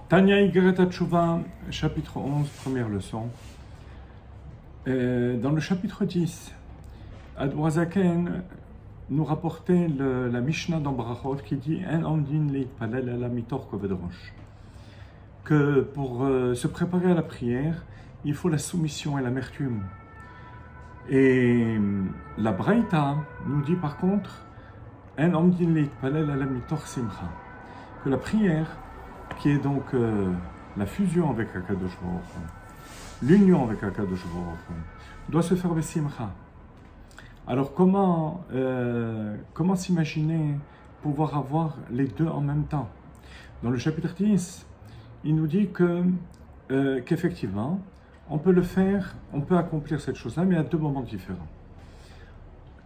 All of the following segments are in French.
Tanya Igeret Teshuvah, chapitre 11, première leçon. Dans le chapitre 10, Admor HaZaken nous rapportait la Mishnah dans Brachot qui dit En omdin leitpalel ala mitor koved rosh, que pour se préparer à la prière, il faut la soumission et l'amertume. Et la Braïta nous dit par contre En omdin leitpalel ala mitor simcha, que la prière, qui est donc la fusion avec Akadosh Baruch Hu, l'union avec Akadosh Baruch Hu, doit se faire besimcha. Alors comment s'imaginer pouvoir avoir les deux en même temps? Dans le chapitre 10, il nous dit qu'effectivement, on peut le faire, on peut accomplir cette chose-là, mais à deux moments différents.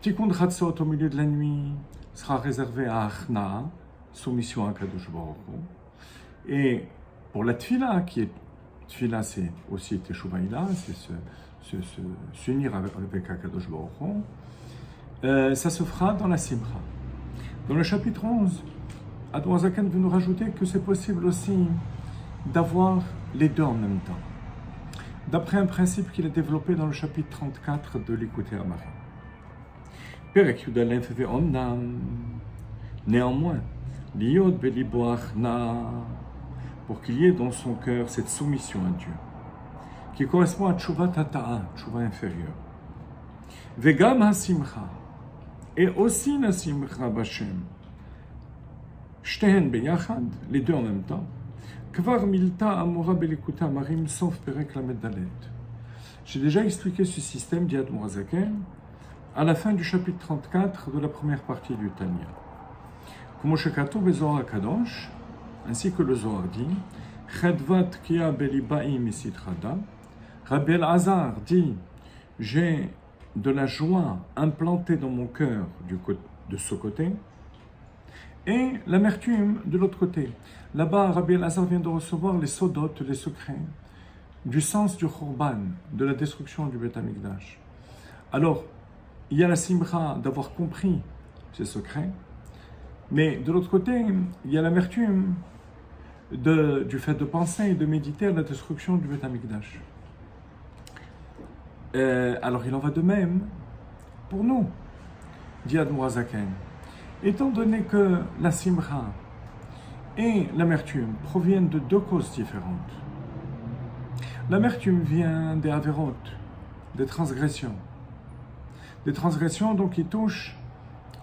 Tikkun Chatzot au milieu de la nuit sera réservé à Achna, soumission à Akadosh Baruch Hu. Et pour la tfila, tfila c'est aussi Teshuvah Ila, c'est s'unir avec Akadosh Baruch Hu, ça se fera dans la simcha. Dans le chapitre 11, Admor HaZaken veut nous rajouter que c'est possible aussi d'avoir les deux en même temps, d'après un principe qu'il a développé dans le chapitre 34 de l'Écouter Amara. Perek Yudalef ve'Omnam, néanmoins, Liot belibo achna, pour qu'il y ait dans son cœur cette soumission à Dieu, qui correspond à Teshuvah Tata'a, Teshuvah inférieure. Vegam ha-simcha, et aussi la simcha b'Hashem. Shtehen beyachad, les deux en même temps. Kvar milta amora belikuta marim, sauf perek lamed dalet. J'ai déjà expliqué ce système, dit Admor HaZaken, à la fin du chapitre 34 de la première partie du Tanya. Comme Shekatu beZohar HaKadosh, ainsi que le Zohar dit, Chedvat kia belibai misitrada, Rabbi Elazar dit, j'ai de la joie implantée dans mon cœur de ce côté, et l'amertume de l'autre côté. Là-bas, Rabbi Elazar vient de recevoir les sodotes, les secrets, du sens du Khorban, de la destruction du Beth Amikdash. Alors, il y a la simcha d'avoir compris ces secrets, mais de l'autre côté, il y a l'amertume du fait de penser et de méditer à la destruction du Beth Amikdash. Alors il en va de même pour nous, dit Admor HaZaken. Étant donné que la simcha et l'amertume proviennent de deux causes différentes. L'amertume vient des averot, des transgressions. Des transgressions donc qui touchent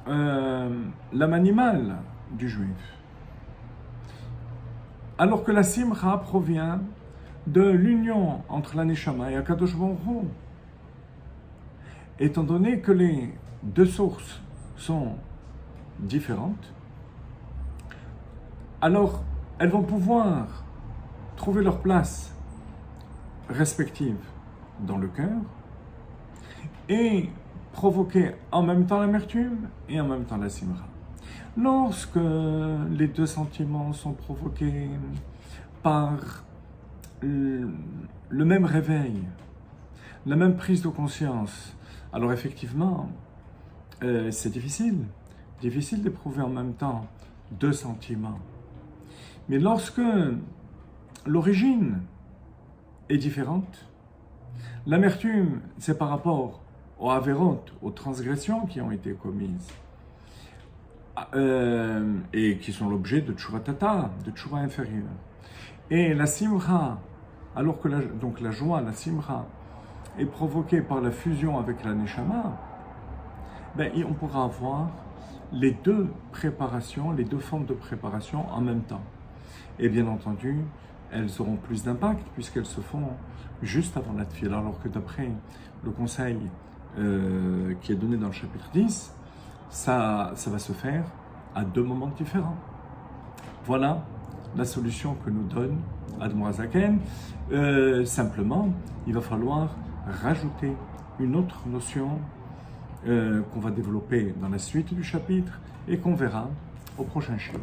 l'âme animale du juif. Alors que la simcha provient de l'union entre la neshama et Akadosh Baruch Hu. Étant donné que les deux sources sont différentes, alors elles vont pouvoir trouver leur place respective dans le cœur et provoquer en même temps l'amertume et en même temps la simcha. Lorsque les deux sentiments sont provoqués par le même réveil, la même prise de conscience, alors effectivement, c'est difficile d'éprouver en même temps deux sentiments. Mais lorsque l'origine est différente, l'amertume, c'est par rapport aux averot, aux transgressions qui ont été commises, et qui sont l'objet de Teshuvah Tata, de Teshuvah inférieure. Et la simcha, alors que la joie, la simcha, est provoquée par la fusion avec la neshama, on pourra avoir les deux préparations, les deux formes de préparation en même temps. Et bien entendu, elles auront plus d'impact puisqu'elles se font juste avant la tfila, alors que d'après le conseil qui est donné dans le chapitre 10, ça va se faire à deux moments différents. Voilà la solution que nous donne Admor HaZaken. Simplement, il va falloir rajouter une autre notion qu'on va développer dans la suite du chapitre et qu'on verra au prochain shiur.